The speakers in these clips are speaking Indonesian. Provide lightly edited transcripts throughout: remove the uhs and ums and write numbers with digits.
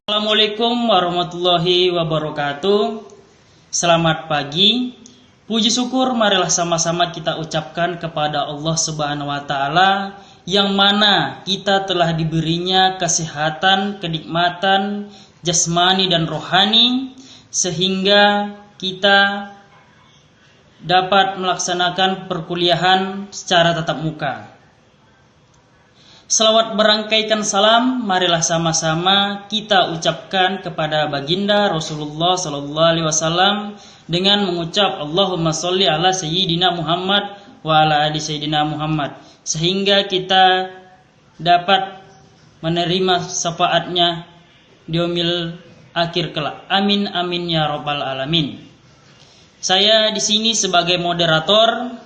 Assalamualaikum warahmatullahi wabarakatuh. Selamat pagi. Puji syukur marilah sama-sama kita ucapkan kepada Allah Subhanahu wa taala yang mana kita telah diberinya kesehatan, kenikmatan jasmani dan rohani sehingga kita dapat melaksanakan perkuliahan secara tatap muka. Selawat berangkaikan salam, marilah sama-sama kita ucapkan kepada baginda Rasulullah sallallahu alaihi wasallam dengan mengucap Allahumma sholli ala sayyidina Muhammad wa ala ali sayyidina Muhammad, sehingga kita dapat menerima syafaatnya di yaumil akhir kelak. Amin amin ya rabbal alamin. Saya di sini sebagai moderator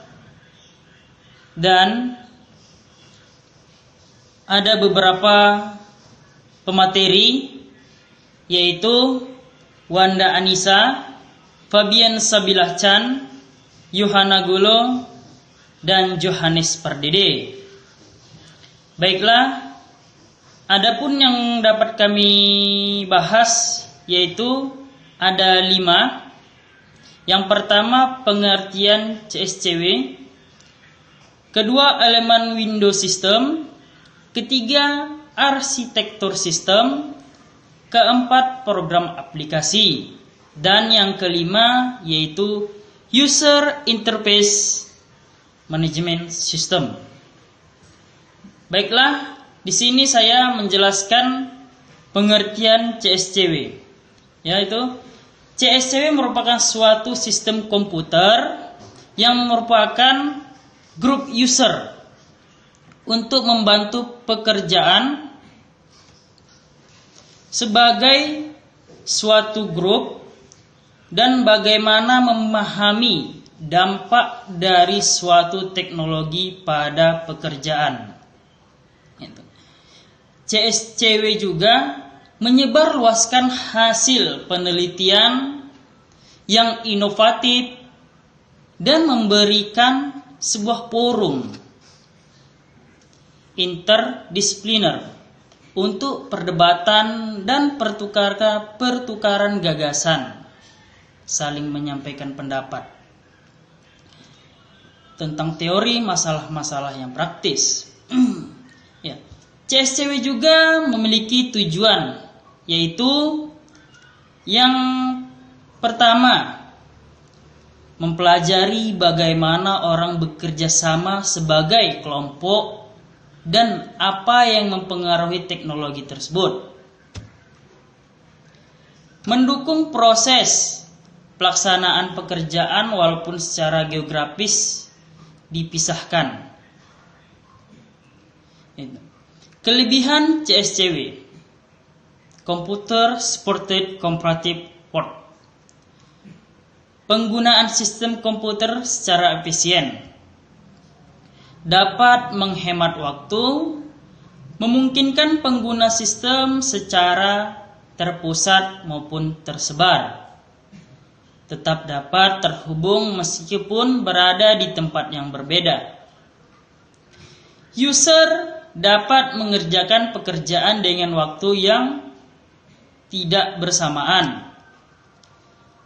dan ada beberapa pemateri, yaitu Wanda Anissa, Fabian Sabilah Chan, Yohana Gulo, dan Johannes Pardede. Baiklah, adapun yang dapat kami bahas yaitu ada 5. Yang pertama, pengertian CSCW. Kedua, elemen Windows System. Ketiga, arsitektur sistem. Keempat, program aplikasi. Dan yang kelima yaitu User Interface Management System. Baiklah, di sini saya menjelaskan pengertian CSCW. Yaitu CSCW merupakan suatu sistem komputer yang merupakan grup user untuk membantu pekerjaan sebagai suatu grup dan bagaimana memahami dampak dari suatu teknologi pada pekerjaan. CSCW juga menyebarluaskan hasil penelitian yang inovatif dan memberikan sebuah forum interdisipliner untuk perdebatan dan pertukaran gagasan, saling menyampaikan pendapat tentang teori masalah-masalah yang praktis. Ya. CSCW juga memiliki tujuan, yaitu yang pertama, mempelajari bagaimana orang bekerja sama sebagai kelompok dan apa yang mempengaruhi teknologi tersebut. Mendukung proses pelaksanaan pekerjaan walaupun secara geografis dipisahkan. Kelebihan CSCW: Computer Supported Comparative Work. Penggunaan sistem komputer secara efisien dapat menghemat waktu, memungkinkan pengguna sistem secara terpusat maupun tersebar tetap dapat terhubung meskipun berada di tempat yang berbeda. User dapat mengerjakan pekerjaan dengan waktu yang tidak bersamaan.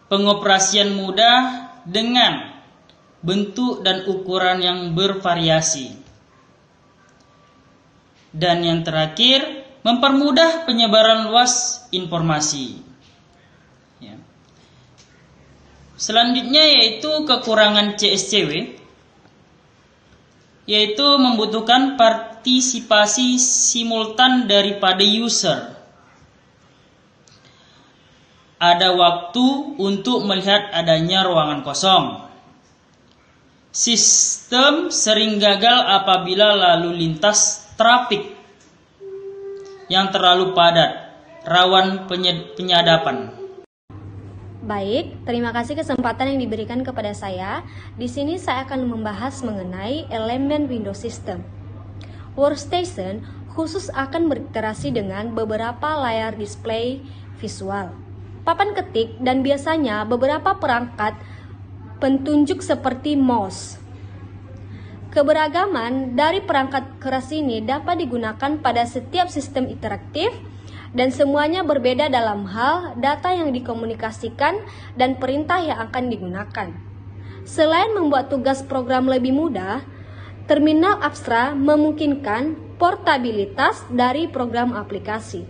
Pengoperasian mudah dengan bentuk dan ukuran yang bervariasi. Dan yang terakhir, mempermudah penyebaran luas informasi. Ya. Selanjutnya yaitu kekurangan CSCW, yaitu membutuhkan partisipasi simultan daripada user. Ada waktu untuk melihat adanya ruangan kosong. Sistem sering gagal apabila lalu lintas trafik yang terlalu padat, rawan penyadapan. Baik, terima kasih kesempatan yang diberikan kepada saya. Di sini saya akan membahas mengenai elemen Windows System. Workstation khusus akan berinteraksi dengan beberapa layar display visual, papan ketik, dan biasanya beberapa perangkat pentunjuk seperti mouse. Keberagaman dari perangkat keras ini dapat digunakan pada setiap sistem interaktif dan semuanya berbeda dalam hal data yang dikomunikasikan dan perintah yang akan digunakan. Selain membuat tugas program lebih mudah, terminal Apstra memungkinkan portabilitas dari program aplikasi.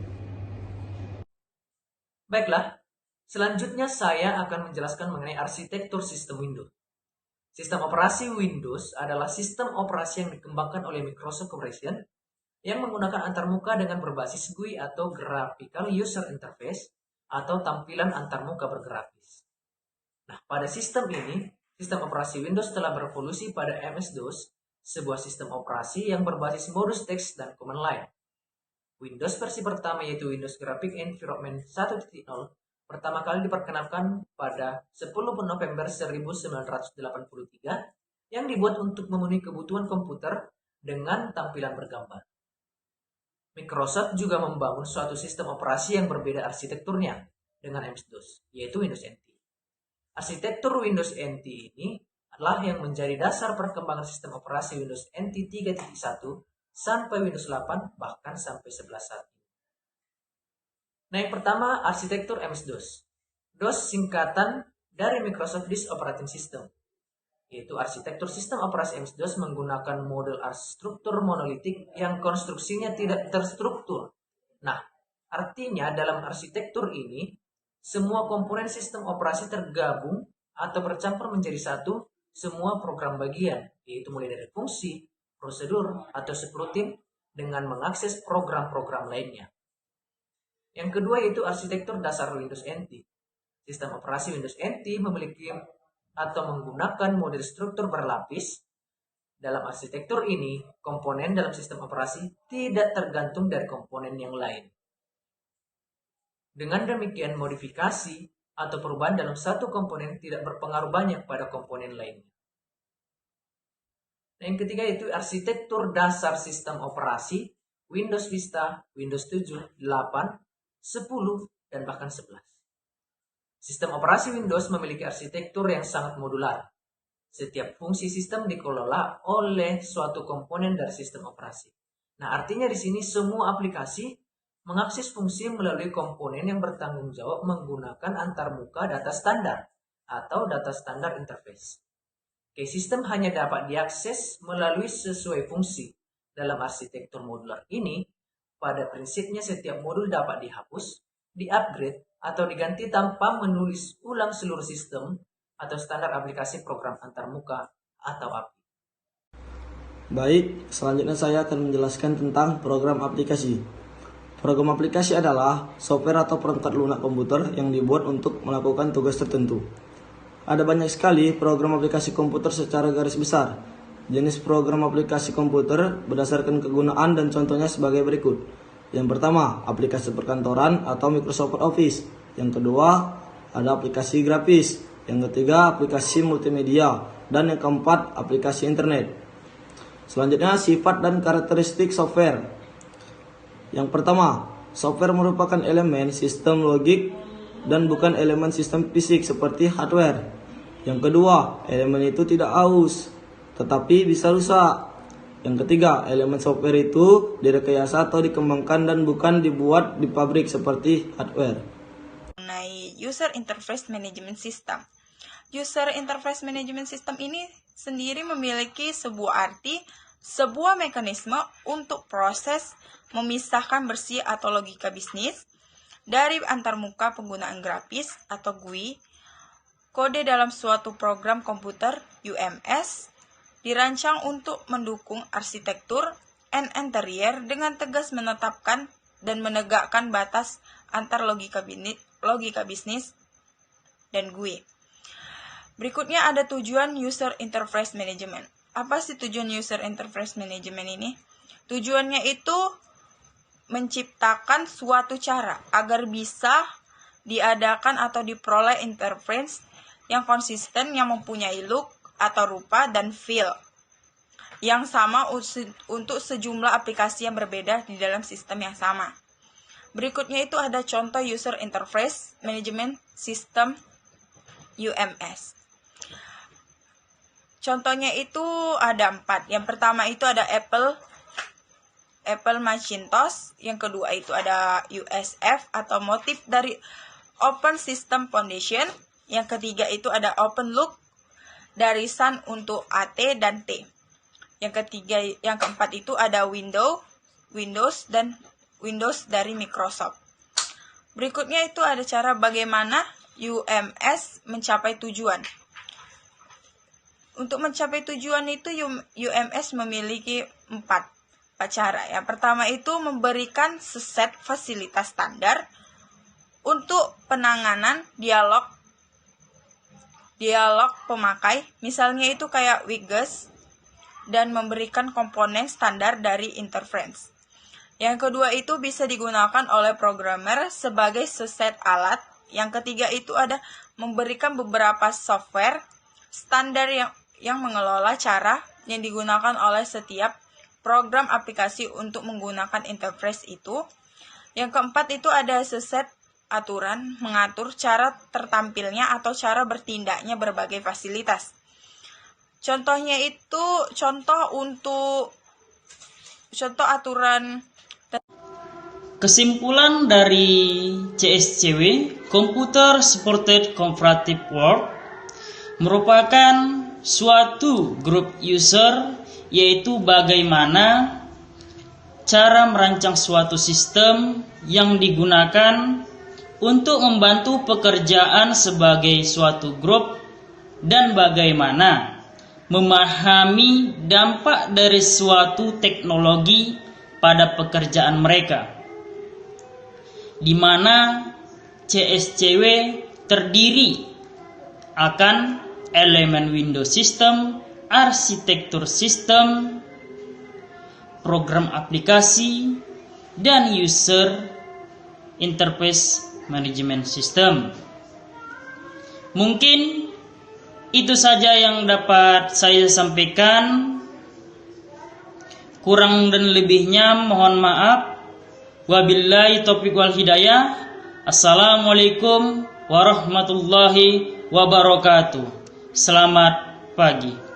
Baiklah, selanjutnya saya akan menjelaskan mengenai arsitektur sistem Windows. Sistem operasi Windows adalah sistem operasi yang dikembangkan oleh Microsoft Corporation yang menggunakan antarmuka dengan berbasis GUI atau Graphical User Interface atau tampilan antarmuka bergrafis. Nah, pada sistem ini, sistem operasi Windows telah berevolusi pada MS-DOS, sebuah sistem operasi yang berbasis modus teks dan command line. Windows versi pertama yaitu Windows Graphic Environment 1.0 pertama kali diperkenalkan pada 10 November 1983 yang dibuat untuk memenuhi kebutuhan komputer dengan tampilan bergambar. Microsoft juga membangun suatu sistem operasi yang berbeda arsitekturnya dengan MS-DOS, yaitu Windows NT. Arsitektur Windows NT ini adalah yang menjadi dasar perkembangan sistem operasi Windows NT 3.1 sampai Windows 8 bahkan sampai 11 saat ini. Nah, yang pertama, arsitektur MS-DOS. DOS singkatan dari Microsoft Disk Operating System, yaitu arsitektur sistem operasi MS-DOS menggunakan model struktur monolitik yang konstruksinya tidak terstruktur. Nah, artinya dalam arsitektur ini, semua komponen sistem operasi tergabung atau bercampur menjadi satu, semua program bagian, yaitu mulai dari fungsi, prosedur, atau subrutin dengan mengakses program-program lainnya. Yang kedua yaitu arsitektur dasar Windows NT. Sistem operasi Windows NT memiliki atau menggunakan model struktur berlapis. Dalam arsitektur ini, komponen dalam sistem operasi tidak tergantung dari komponen yang lain. Dengan demikian, modifikasi atau perubahan dalam satu komponen tidak berpengaruh banyak pada komponen lainnya. Yang ketiga yaitu arsitektur dasar sistem operasi Windows Vista, Windows 7, 8, 10, dan bahkan 11. Sistem operasi Windows memiliki arsitektur yang sangat modular. Setiap fungsi sistem dikelola oleh suatu komponen dari sistem operasi. Nah, artinya di sini semua aplikasi mengakses fungsi melalui komponen yang bertanggung jawab menggunakan antarmuka data standar atau data standar interface. Oke, sistem hanya dapat diakses melalui sesuai fungsi. Dalam arsitektur modular ini, pada prinsipnya setiap modul dapat dihapus, di-upgrade, atau diganti tanpa menulis ulang seluruh sistem atau standar aplikasi program antarmuka atau API. Baik, selanjutnya saya akan menjelaskan tentang program aplikasi. Program aplikasi adalah software atau perangkat lunak komputer yang dibuat untuk melakukan tugas tertentu. Ada banyak sekali program aplikasi komputer secara garis besar. Jenis program aplikasi komputer berdasarkan kegunaan dan contohnya sebagai berikut. Yang pertama, aplikasi perkantoran atau Microsoft Office. Yang kedua, ada aplikasi grafis. Yang ketiga, aplikasi multimedia. Dan yang keempat, aplikasi internet. Selanjutnya, sifat dan karakteristik software. Yang pertama, software merupakan elemen sistem logik dan bukan elemen sistem fisik seperti hardware. Yang kedua, elemen itu tidak aus, tetapi bisa rusak. Yang ketiga, elemen software itu direkayasa atau dikembangkan dan bukan dibuat di pabrik seperti hardware. Mengenai User Interface Management System. User Interface Management System ini sendiri memiliki sebuah arti, sebuah mekanisme untuk proses memisahkan bersih atau logika bisnis dari antarmuka penggunaan grafis atau GUI, kode dalam suatu program komputer UMS, dirancang untuk mendukung arsitektur and interior dengan tegas menetapkan dan menegakkan batas antar logika bisnis dan GUI. Berikutnya ada tujuan User Interface Management. Apa sih tujuan User Interface Management ini? Tujuannya itu menciptakan suatu cara agar bisa diadakan atau diperoleh interface yang konsisten yang mempunyai look atau rupa dan feel yang sama untuk sejumlah aplikasi yang berbeda di dalam sistem yang sama. Berikutnya itu ada contoh User Interface Management System UMS. Contohnya itu ada 4. Yang pertama itu ada Apple Macintosh. Yang kedua itu ada USF atau motif dari Open System Foundation. Yang ketiga itu ada OpenLook dari Sun untuk AT dan T. Yang keempat itu ada Windows dan Windows dari Microsoft. Berikutnya itu ada cara bagaimana UMS mencapai tujuan. Untuk mencapai tujuan itu UMS memiliki 4 cara. Yang pertama itu memberikan seset fasilitas standar untuk penanganan dialog pemakai, misalnya itu kayak Windows, dan memberikan komponen standar dari interface. Yang kedua itu bisa digunakan oleh programmer sebagai seset alat. Yang ketiga itu ada memberikan beberapa software standar yang mengelola cara yang digunakan oleh setiap program aplikasi untuk menggunakan interface itu. Yang keempat itu ada seset aturan mengatur cara tertampilnya atau cara bertindaknya berbagai fasilitas. Contohnya itu contoh aturan. Kesimpulan dari CSCW, Computer Supported Cooperative Work, merupakan suatu grup user, yaitu bagaimana cara merancang suatu sistem yang digunakan untuk membantu pekerjaan sebagai suatu grup dan bagaimana memahami dampak dari suatu teknologi pada pekerjaan mereka, di mana CSCW terdiri akan elemen Windows System, arsitektur sistem, program aplikasi, dan user interface management system. Mungkin itu saja yang dapat saya sampaikan. Kurang dan lebihnya mohon maaf. Wabillahi taufiq wal hidayah. Assalamualaikum warahmatullahi wabarakatuh. Selamat pagi.